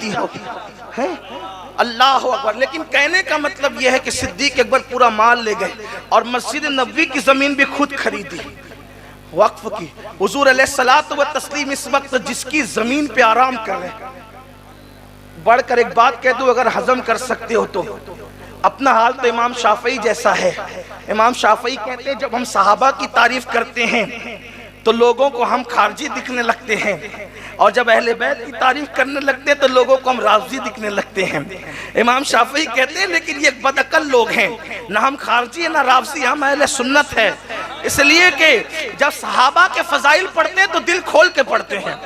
जाती है। अल्लाह अकबर। लेकिन कहने का मतलब यह है कि सिद्दीक अकबर पूरा माल ले गए और मस्जिद नबवी की जमीन भी खुद खरीदी वक्फ की। हुजूर अलैहिस्सलातु व तस्लीम इस वक्त जिसकी जमीन पे आराम कर रहे हैं, बढ़कर एक बात कह दूं अगर हजम कर सकते हो तो, अपना हाल तो इमाम शाफई जैसा है। इमाम शाफई कहते हैं जब हम सहाबा की तारीफ करते हैं तो लोगों को हम खारजी दिखने लगते हैं, और जब अहले बैत की तारीफ करने लगते हैं तो लोगों को हम राफजी दिखने लगते हैं। इमाम शाफई कहते हैं लेकिन ये बदअकल लोग हैं, ना हम खारजी है ना राफजी, हम अहले सुन्नत है। इसलिए कि जब सहाबा के फजाइल पढ़ते हैं तो दिल खोल के पढ़ते हैं,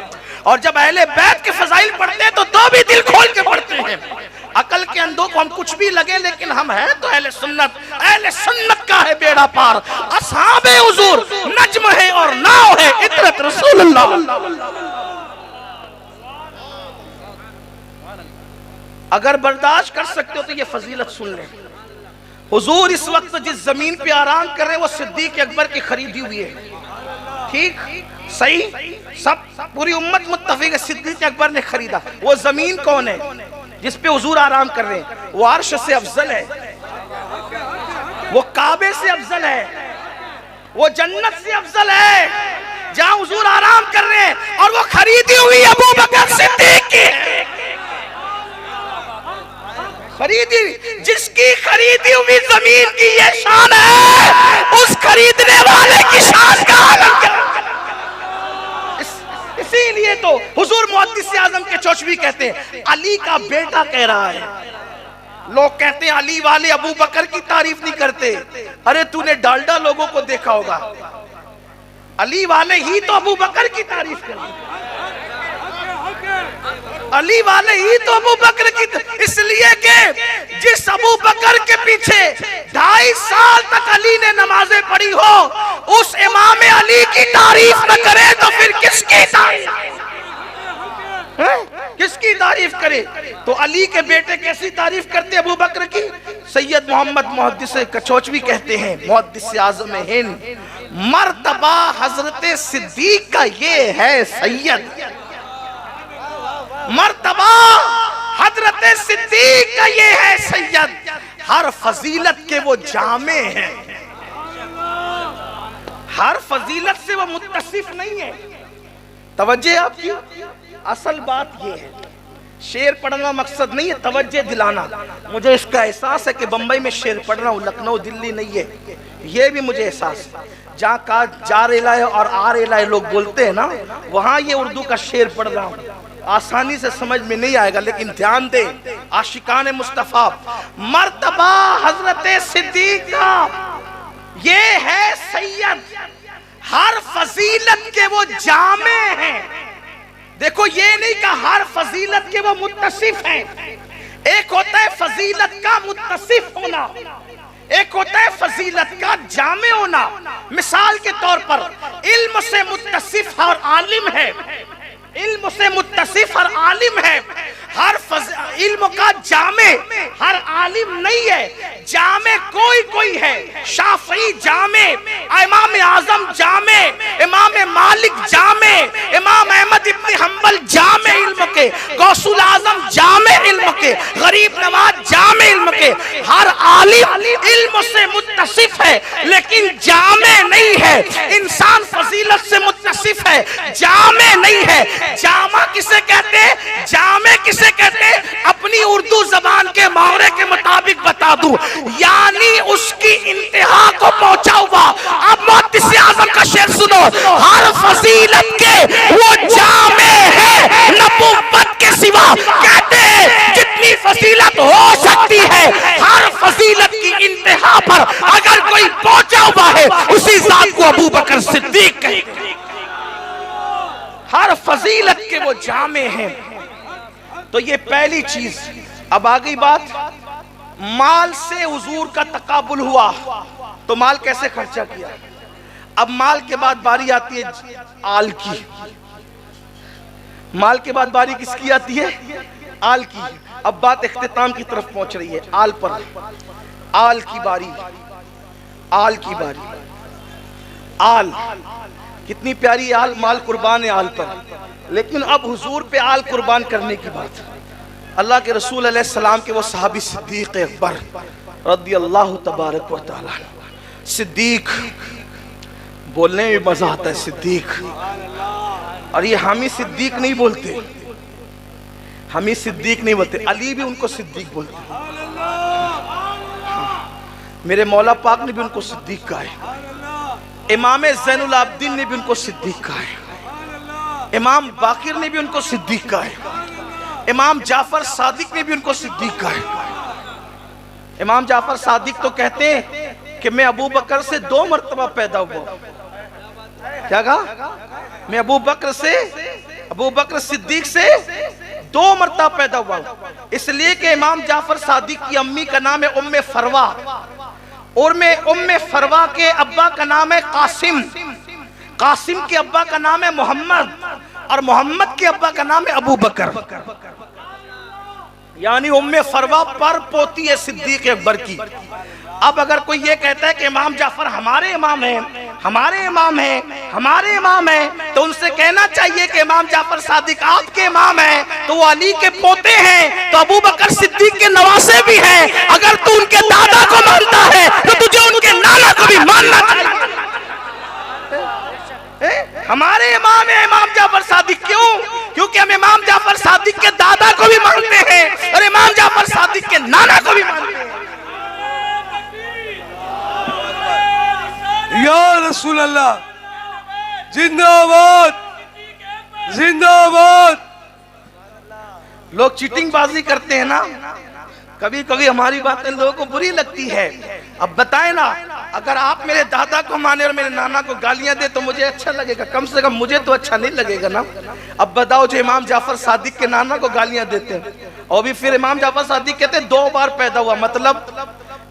और जब अहले बैत के फजाइल पढ़ते हैं तो भी दिल खोल के पढ़ते हैं। अकल के अंधों को हम कुछ भी लगे लेकिन हम हैं तो अहले सुन्नत का है बेड़ा पार। असहाबे हुजूर नज्म है और नाव है इतरत रसूलुल्लाह। अगर बर्दाश्त कर सकते हो तो ये फजीलत सुन ले। हुजूर इस वक्त जिस जमीन पे आराम कर रहे हैं वो सिद्दीक अकबर की खरीदी हुई है। ठीक सही, सब पूरी उम्मत मुत्तफिक है, सिद्दीक अकबर ने खरीदा। वो जमीन कौन है जिस पे हुजूर आराम कर रहे हैं? वो अर्श से अफजल है, वो काबे से अफजल है, वो जन्नत से अफजल है जहां हुजूर आराम कर रहे हैं, और वो खरीदी हुई अबू बकर सिद्दीक की है। खरीदी, जिसकी खरीदी हुई जमीन की ये शान है, उस खरीदने वाले की शान का आलम क्या। इसीलिए तो हुजूर मुहद्दिस आजम के चौचवी कहते हैं अली का बेटा कह रहा है। लोग कहते हैं अली वाले अबू बकर की तारीफ नहीं करते। अरे तूने डालडा लोगों को देखा होगा, अली वाले ही तो अबू बकर की तारीफ करते, अली वाले ही तो अबू बकर की। इसलिए कि जिस अबू बकर के पीछे 2.5 साल तक अली ने नमाजें पढ़ी हो, उस इमाम अली की तारीफ न करे तो फिर किसकी तारीफ, किसकी तारीफ करे? तो अली के बेटे कैसी तारीफ करते अबू बकर की? सैयद मोहम्मद मुहद्दिस कचौचवी कहते हैं, मुहद्दिस आज़म हिंद, मर्तबा हजरत सिद्दीक का ये है सैयद, मर्तबा हजरत सिद्दीक का ये है सैयद, हर फजीलत के वो जामे हैं, हर फजीलत से वो मुत्तसिफ नहीं है। तवज्जो आपकी, असल बात ये है, शेर पढ़ना मकसद नहीं है, तवज्जो दिलाना। मुझे इसका एहसास है कि बंबई में शेर पढ़ रहा हूँ, लखनऊ दिल्ली नहीं है, ये भी मुझे एहसास है। जहाँ का जा रेला है और आ रेला है लोग बोलते हैं ना, वहाँ ये उर्दू का शेर पढ़ रहा हूँ। आसानी से समझ में नहीं आएगा लेकिन ध्यान दे, आशिकान मुस्तफा, मर्तबा हजरत सिद्दीक का ये है सैयद, हर फजीलत के वो जामे हैं। देखो ये नहीं कहा हर फजीलत के वो मुत्तसिफ हैं। एक होता है फजीलत का मुत्तसिफ होना, एक होता है फजीलत का जामे होना। मिसाल के तौर पर इल्म से मुत्तसिफ और आलिम है, इल्म से मुत्तसिफ और आलिम है, हर इल्म का जामे हर आलिम नहीं है। जामे कोई कोई है, शाफी जामे, इमाम आजम जामे, इमाम मालिक जामे, इमाम अहमद इब्न हंबल जामे इल्म के, गौसुल आजम जामे इल्म के, गरीब नवाज जामे इल्म के। हर आलिम इल्म से मुत्तसिफ है लेकिन जामे नहीं है। इंसान फजीलत से मुत्तसिफ है, जामे नहीं है। जामा किसे कहते हैं, जामे किसे कहते हैं? अपनी उर्दू जबान के मुहावरे के मुताबिक बता दूं, यानी उसकी इंतहा को पहुंचा हुआ। अब मुहद्दिस आज़म का शेर सुनो, हर फजीलत के वो जामे है नबुव्वत के सिवा। कहते हैं जितनी फजीलत हो सकती है, हर फजीलत की इंतहा पर अगर कोई पहुंचा हुआ है, उसी जात को अबू बकर सिद्दीक कहते हैं। हर फजीलत के वो जामे हैं। तो ये पहली चीज। अब आ गई बात, माल से हुजूर का तकाबुल हुआ तो माल कैसे खर्चा किया। अब माल के बाद बारी आती है आल की, माल के बाद बारी किसकी आती है? आल की। अब बात इख्तिताम की तरफ पहुंच रही है, आल पर। आल की बारी, आल की बारी। आल कितनी प्यारी आल, माल कुर्बान है आल पर। लेकिन अब हुजूर पे आल कुर्बान करने की बात। अल्लाह के रसूल अलैहिस्सलाम के वो सहाबी सिद्दीक अकबर रदियल्लाहु तबारक व तआला। सिद्दीक बोलने में मजा आता है, सिद्दीक। और ये हामी सिद्दीक नहीं बोलते, हामी सिद्दीक नहीं बोलते, अली भी उनको सिद्दीक बोलते हैं। मेरे मौला पाक ने भी उनको सिद्दीक कहा है, इमाम ज़ैनुल आबिदीन ने भी उनको सिद्दीक कहा है, इमाम बाकिर ने भी उनको सिद्दीक कहा है, इमाम जाफर सादिक ने भी उनको सिद्दीक कहा है। इमाम जाफर सादिक तो कहते हैं कि मैं अबू बकर से 2 मरतबा पैदा हुआ। क्या कहा? मैं अबू बकर सिद्दीक से 2 मरतबा पैदा हुआ, इसलिए कि इमाम जाफर सादिक की अम्मी का नाम है उम्मे फरवा, और मैं उम्मे फरवा के अब्बा का नाम है कासिम, कासिम के अब्बा का नाम है मोहम्मद, और मोहम्मद के अब्बा का नाम है अबू बकर। यानी उम्मे फरवा पर पोती है सिद्दीक अकबर की। अब अगर कोई ये कहता है कि इमाम जाफर हमारे इमाम हैं, हमारे इमाम हैं, हमारे इमाम हैं, तो उनसे कहना चाहिए कि इमाम जाफर सादिक आपके इमाम हैं, तो वो अली के पोते हैं, तो अबू बकर सिद्दीक के नवासे भी हैं। अगर तू उनके दादा को मानता है तो तुझे उनके नाना को भी मानना चाहिए। हमारे इमाम है इमाम जाफर सादिक। क्यों? क्योंकि हम इमाम जाफर सादिक के दादा को भी मानते हैं और इमाम जाफर सादिक के नाना को भी मानते हैं। या रसूल अल्लाह, जिंदाबाद जिंदाबाद। लोग चीटिंगबाजी करते हैं ना, कभी कभी हमारी बातें लोगों को बुरी लगती है। अब बताएं ना, अगर आप मेरे दादा को माने और मेरे नाना को गालियां दे तो मुझे अच्छा लगेगा, कम से कम मुझे तो अच्छा नहीं लगेगा ना। अब बताओ, जो इमाम जाफर सादिक के नाना को गालियां देते हैं और भी फिर इमाम जाफर सादिक कहते हैं 2 बार पैदा हुआ,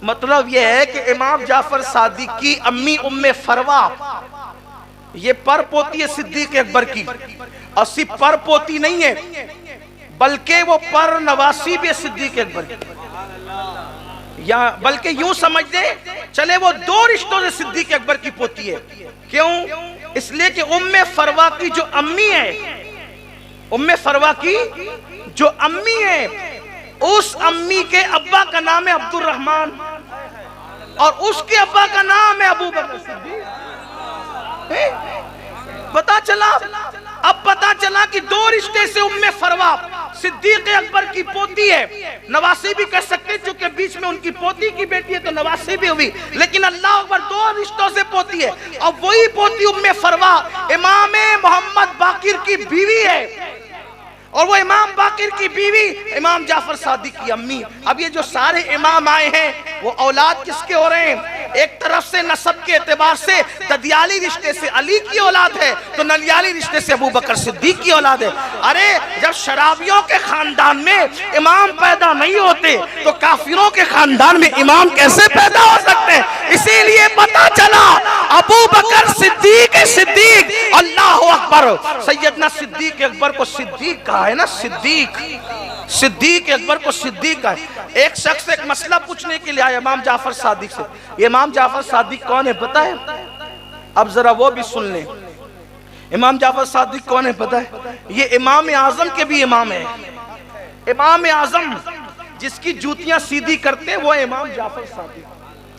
मतलब यह है कि इमाम जाफर सादिक की अम्मी उम्मे फरवा ये पर पोती है सिद्दीक अकबर की, और सिर्फ पर पोती नहीं है बल्कि वो पर नवासी भी है सिद्दीक अकबर की। या बल्कि यूं समझ दे चले वो 2 रिश्तों से सिद्दीक अकबर की पोती है। क्यों? इसलिए कि उम्मे फरवा की जो अम्मी है, उम्मे फरवा की जो अम्मी है, उस अम्मी के अब्बा का नाम है अब्दुल रहमान और उसके अब्बा का नाम है अबू बकर सिद्दीक। पता चला कि 2 रिश्ते से उम्मे फरवा सिद्दीक अकबर की पोती है। नवासी भी कह सकते हैं, चूंकि बीच में उनकी पोती की बेटी है तो नवासी भी हुई, लेकिन अल्लाह अकबर 2 रिश्तों से पोती है। और वही पोती उम्मे फरवा इमाम मोहम्मद बाकिर की बीवी है, और वो इमाम बाकिर की बीवी इमाम जाफर सादिक की अम्मी। अब ये जो सारे इमाम आए हैं वो औलाद किसके हो रहे हैं? एक तरफ से नसब के एतबार से ददियाली रिश्ते से अली की औलाद है, तो नलियाली रिश्ते से अबू बकर सिद्दीक की औलाद है। अरे जब शराबियों के खानदान में इमाम पैदा नहीं होते तो काफिरों के खानदान में इमाम कैसे पैदा हो सकते हैं? इसीलिए पता चला अबू बकर सिद्दीक अल्लाह अकबर, सैयदना सिद्दीक अकबर को सिद्दीक कहा है ना, सिद्दीक अकबर को सिद्दीक का। एक शख्स एक मसला पूछने के लिए आया इमाम जाफर सादिक से। ये इमाम जाफर सादिक कौन है पता है? अब जरा वो भी सुन लें। इमाम जाफर सादिक कौन है पता है? ये इमाम आजम के भी इमाम है। इमाम आजम जिसकी जूतियां सीधी करते हैं वो है इमाम जाफर सादिक।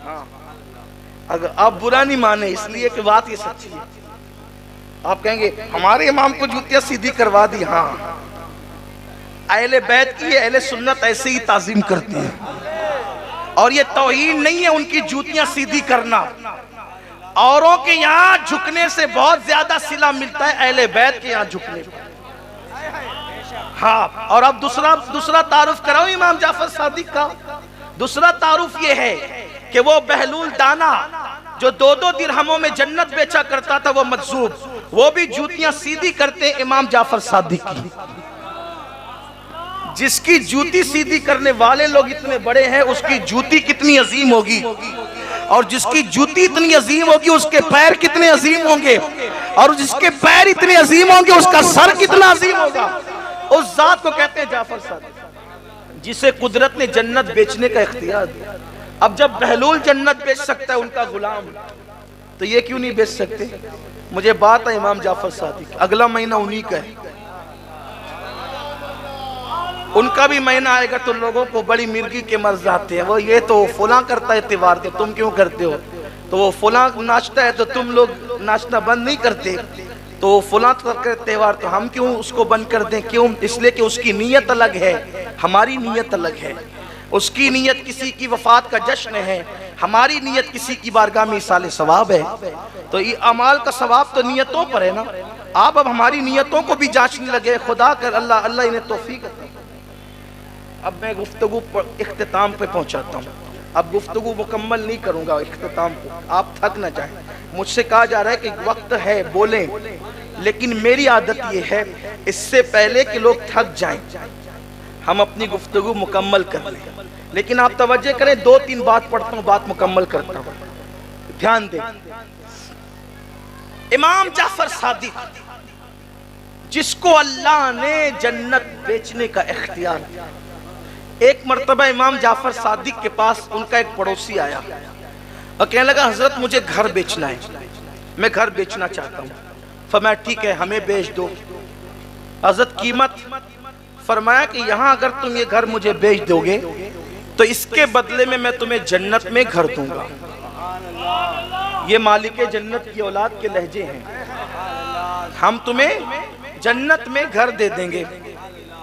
हाँ, अगर आप बुरा नहीं माने, इसलिए कि बात ये सच्ची है। आप कहेंगे हमारे इमाम को जूतियां सीधी करवा दी। हाँ, अहले बैत की अहले सुन्नत ऐसे ही ताजीम करती है, और ये तौहीन नहीं है उनकी जूतियां सीधी करना। औरों के यहाँ झुकने से बहुत ज्यादा सिला मिलता है अहले बैत के यहाँ झुकने पर। हाँ, और अब दूसरा तारुफ कराओ इमाम जाफर सादिक का। दूसरा तारुफ ये है कि वो बहलूल दाना जो 2-2 दिरहमों में जन्नत बेचा करता था, वो मजसूब, वो भी जूतियां सीधी करते इमाम जाफर सादिक की। जिसकी जूती सीधी करने वाले लोग इतने बड़े हैं, उसकी जूती कितनी अजीम होगी, और जिसकी जूती इतनी अजीम होगी उसके पैर कितने अजीम होंगे, और जिसके पैर इतने अजीम होंगे उसका सर कितना अजीम होगा। उस जात को कहते हैं जाफर सादिक, जिसे कुदरत ने जन्नत बेचने का इख्तियार दिया। अब जब बहलूल जन्नत बेच सकता है उनका गुलाम, तो ये क्यों नहीं बेच सकते? मुझे बात है इमाम जाफर सादिक, अगला महीना उन्हीं का है। उनका भी महीना आएगा तो लोगों को बड़ी मिर्गी के मर जाते हैं, वो ये तो फुला करता है त्योहार तो तुम क्यों करते हो, तो वो फुला नाचता है तो तुम लोग नाचना बंद नहीं करते, तो वो फुला करके त्योहार तो हम क्यों उसको बंद कर दें, क्यों? इसलिए कि उसकी नीयत अलग है, हमारी नीयत अलग है। उसकी नीयत किसी की वफात का जश्न है, हमारी नीयत किसी की बारगाह में इसाले सवाब है। तो ये अमाल का सवाब तो नीयतों पर है ना। आप अब हमारी नीयतों को भी जांचने लगे, खुदा कर अल्लाह अल्लाह इन्हें तौफीक अता। अब मैं गुफ्तगू पर इख्तिताम पे पहुंचाता हूँ। अब गुफ्तगू मुकम्मल नहीं करूंगा इख्तिताम को, आप थक ना जाए। मुझसे कहा जा रहा है कि वक्त है बोलें, लेकिन मेरी आदत ये है इससे पहले कि लोग थक जाएं हम अपनी गुफ्तगू मुकम्मल कर लें। लेकिन आप तवज्जो करें, 2-3 बात पढ़ता हूँ, बात मुकम्मल करता हूँ, ध्यान दें। इमाम जाफर सादिक, जिसको अल्लाह ने जन्नत बेचने का इख्तियार दिया, एक मर्तबा इमाम जाफर सादिक के पास उनका एक पड़ोसी आया और कहने लगा, हजरत मुझे घर बेचना है, मैं घर बेचना चाहता हूँ। फरमाया ठीक है, हमें बेच दो। हजरत कीमत? फरमाया कि यहाँ अगर तुम ये घर मुझे बेच दोगे तो इसके बदले में मैं तुम्हें जन्नत में घर दूंगा। ये मालिक जन्नत की औलाद के लहजे हैं, हम तुम्हें जन्नत में घर दे देंगे।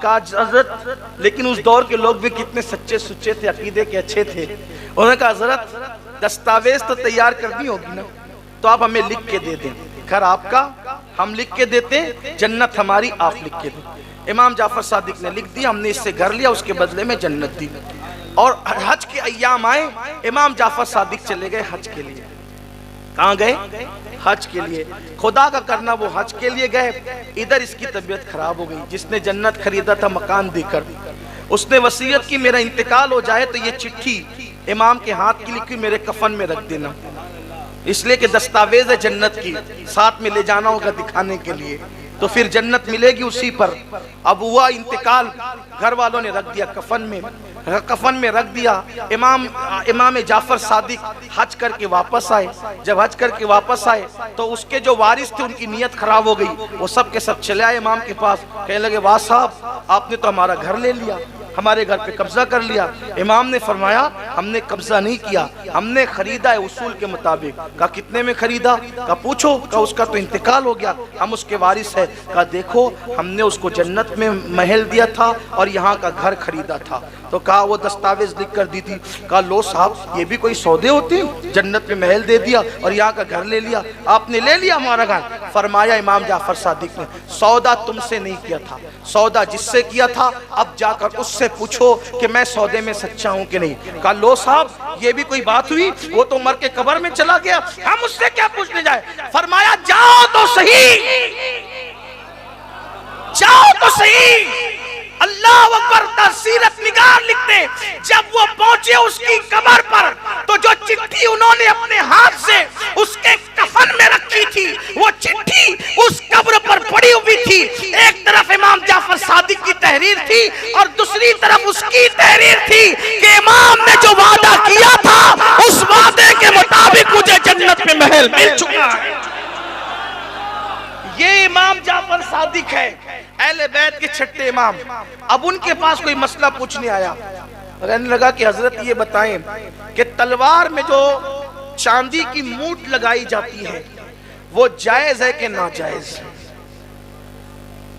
कहा हजरत, लेकिन उस दौर के लोग भी कितने सच्चे सुच्चे थे, अकीदे के अच्छे थे। उन्होंने कहा हजरत दस्तावेज तो तैयार करनी होगी ना, तो आप हमें लिख के दे दें, घर आपका हम लिख के देते, जन्नत हमारी आप लिख के दें। इमाम जाफर सादिक ने लिख दिया, हमने इससे घर लिया, उसके बदले में जन्नत दी। और हज के अय्याम आए, इमाम जाफर सादिक चले गए हज के लिए। कहाँ गए? हज के लिए। खुदा का करना, वो हज के लिए गए, इधर इसकी तबीयत खराब हो गई। जिसने जन्नत खरीदा था मकान देकर, उसने वसीयत की मेरा इंतकाल हो जाए तो ये चिट्ठी इमाम के हाथ की लिखी मेरे कफन में रख देना, इसलिए कि दस्तावेज है जन्नत की, साथ में ले जाना होगा दिखाने के लिए, तो फिर जन्नत मिलेगी उसी पर। अब हुआ इंतकाल, घर वालों ने रख दिया कफन में रख दिया। इमाम जाफर सादिक हज करके वापस आए। जब हज करके वापस आए तो उसके जो वारिस थे उनकी नीयत खराब हो गई, वो सब के सब चले आए इमाम के पास, कहने लगे वाह साहब आपने तो हमारा घर ले लिया, हमारे घर पे कब्जा कर लिया। इमाम ने फरमाया हमने कब्जा नहीं किया, हमने खरीदा है उसूल के मुताबिक। कहा कितने में खरीदा? कहा पूछो। कहा उसका तो इंतकाल हो गया, हम उसके वारिस है। कहा देखो हमने उसको जन्नत में महल दिया था और यहाँ का घर खरीदा था। तो कहा वो दस्तावेज लिख कर दी थी। कहा लो साहब ये भी कोई सौदे होते हैं, जन्नत में महल दे दिया और यहाँ का घर ले लिया, आपने ले लिया हमारा घर। फरमाया इमाम जाफर सादिक ने सौदा तुमसे नहीं किया था, सौदा जिससे किया था अब जाकर उससे पूछो कि मैं सौदे में सच्चा हूं कि नहीं। कहा लो साहब ये भी कोई बात हुई, वो तो मर के कब्र में चला गया, हम उससे क्या पूछने जाए। फरमाया जाओ तो सही, जाओ तो सही। अल्लाह अकबर सीरत निगार लिखते, जब वो पहुंचे उसकी कब्र पर तो जो चिट्ठी उन्होंने अपने हाथ से उसके कफन में रखी थी, वो चिट्ठी उस कब्र पर पड़ी हुई थी। एक तरफ इमाम जाफर सादिक की तहरीर थी और दूसरी तरफ उसकी तहरीर थी कि इमाम ने जो वादा किया था उस वादे के मुताबिक मुझे जन्नत में महल मिल चुका है। ये इमाम जाफर सादिक है, अहले बैत के छठे इमाम। अब उनके पास कोई मसला पूछने आया, कहने लगा कि हजरत ये बताएं कि तलवार में जो चांदी की मूठ लगाई जाती है वो जायज है कि नाजायज?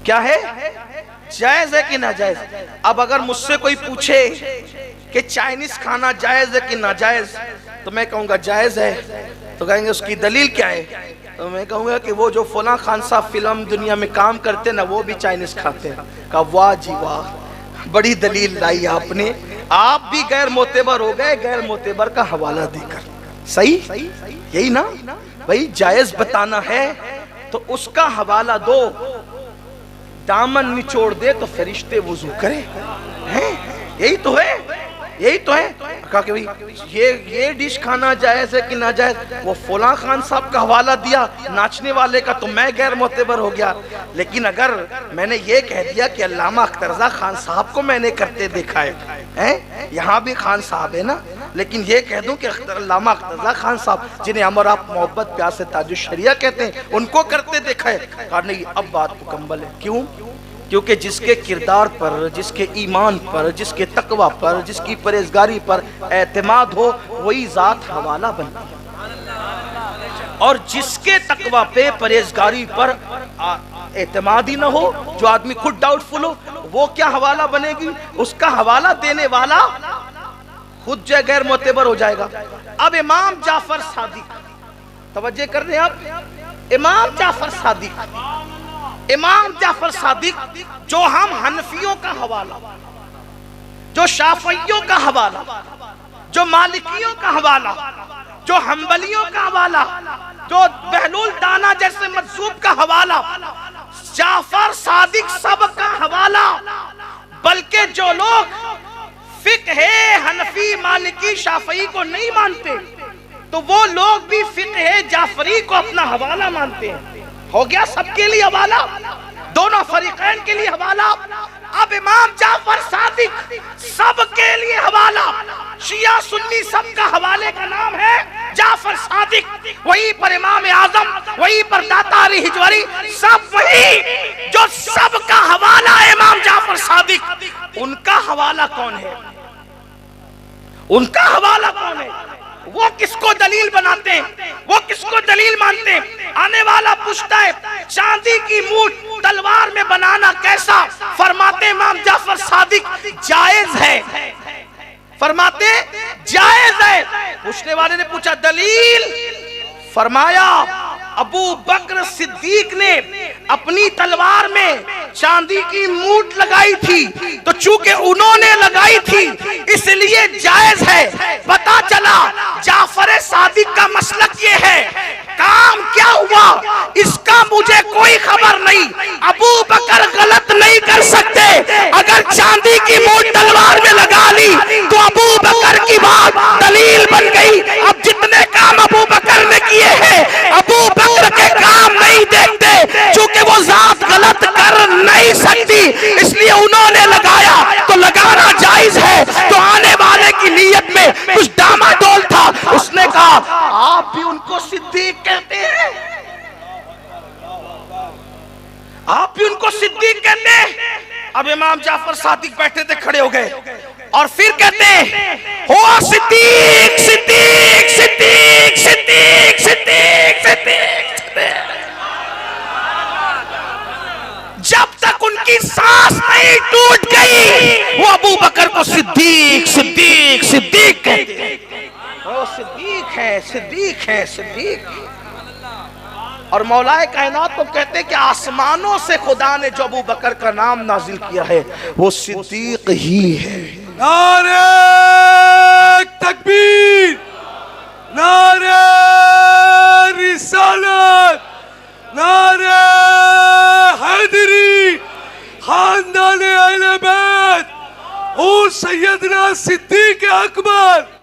क्या है, जायज है कि नाजायज? अब अगर मुझसे कोई पूछे कि चाइनीज खाना जायज है कि नाजायज, तो मैं कहूंगा जायज है। तो कहेंगे उसकी दलील क्या है? तो मैं कहूँगा कि वो जो फला खान साहब फिल्म दुनिया में काम करते ना, वो भी चाइनीज खाते हैं। कहा वाह जी वाह, बड़ी दलील लाई आपने, आप भी गैर मोतेबर हो गए गैर मोतेबर का हवाला देकर। सही यही ना भाई, जायज बताना है तो उसका हवाला दो, दामन निचोड़ दे तो फरिश्ते वुजू करे, हैं? यही तो है, यही तो है। कहा कि भाई ये डिश खाना जायज है कि ना जायज? वो फला खान साहब का हवाला दिया नाचने वाले का, तो मैं गैर मोतेबर हो गया। लेकिन अगर मैंने ये कह दिया कि अल्लामा अख्तरजा खान साहब को मैंने करते देखा है, यहाँ भी खान साहब है ना, लेकिन ये कह दूं कि अल्लामा अख्तरजा खान साहब जिन्हें हम और आप मोहब्बत प्यार से ताजुश शरिया कहते हैं, उनको करते देखा है। कहा नहीं अब बात मुकम्मल है। क्यों? क्योंकि जिसके किरदार पर, जिसके ईमान पर, जिसके तकवा पर, जिसकी परहेजगारी पर एतमाद हो, वही जात हवाला बनती है। और जिसके तकवा पे, परहेजगारी पर एतमाद ही ना हो, जो आदमी खुद डाउटफुल हो, वो क्या हवाला बनेगी? उसका हवाला देने वाला खुद जो गैर मोतबर हो जाएगा। अब इमाम जाफर सादिक, तवज्जो कर रहे हैं आप, इमाम जाफर सादिक, इमाम जाफर सादिक जो हम हनफियों का हवाला, जो शाफियों का हवाला, जो मालिकियों का हवाला, जो हम्बलियों का हवाला, जो बहलूल दाना जैसे मजसूब का हवाला, जाफर सादिक सब का हवाला। बल्कि जो लोग फिक्ह हनफी, मालिकी, शाफी को नहीं मानते, तो वो लोग भी फिक्ह जाफरी को अपना हवाला मानते हैं। हो गया सबके लिए हवाला, दोनों फरीकैन के लिए हवाला। अब इमाम जाफर सादिक सबके लिए हवाला, शिया सुन्नी सबका हवाले का नाम है जाफर सादिक। वहीं पर इमाम आजम, वहीं पर दातारी हिजवरी, सब वही जो सबका हवाला है इमाम जाफर सादिक। उनका हवाला कौन है? उनका हवाला कौन है? वो किसको दलील बनाते हैं? वो किसको दलील मानते हैं? आने वाला पूछता है चांदी की मूठ तलवार में बनाना कैसा? फरमाते इमाम जाफर सादिक जायज है, फरमाते जायज है। पूछने वाले ने पूछा दलील, फरमाया अबू बकर सिद्दीक ने अपनी तलवार में चांदी की मूठ लगाई थी, तो चूंकि उन्होंने लगाई थी इसलिए जायज है। पता चला जाफर सादिक का मसलक ये है। काम क्या हुआ इसका मुझे कोई खबर नहीं। अबू बकर गलत नहीं कर सकते। अगर चांदी की मूठ तलवार में लगा ली तो अबू बकर की बात दलील बन गई। अब जितने काम अबू बकर ने किए हैं, अबू बकर के काम नहीं देखते, क्योंकि वो जात गलत कर नहीं सकती, इसलिए उन्होंने लगाया तो लगाना जायज है। तो आने वाले की नीयत में कुछ डामाडोल था, उसने कहा आप भी उनको सिद्दीक कहते हैं, आप भी उनको सिद्दीक कहते हैं। अब इमाम जाफर सादिक बैठे थे, खड़े हो गए और फिर कहते हैं हो सिद्दीक सिद्दीक सिद्दीक सिद्दीक सिद्दीक सिद्दीक। जब तक उनकी सांस नहीं टूट गई वो अबू बकर को सिद्दीक सिद्दीक सिद्दीक कहते हैं। वो सिद्दीक है, सिद्दीक है, सिद्दीक। और मौलाए कायनात तो कहते हैं कि आसमानों से खुदा ने जो अबू बकर का नाम नाजिल किया है वो सिद्दीक ही है। नारे तकबीर, नारे रिसालत, नारे हैदरी, खानदान अहले बैत और सैयदना सिद्दीक अकबर।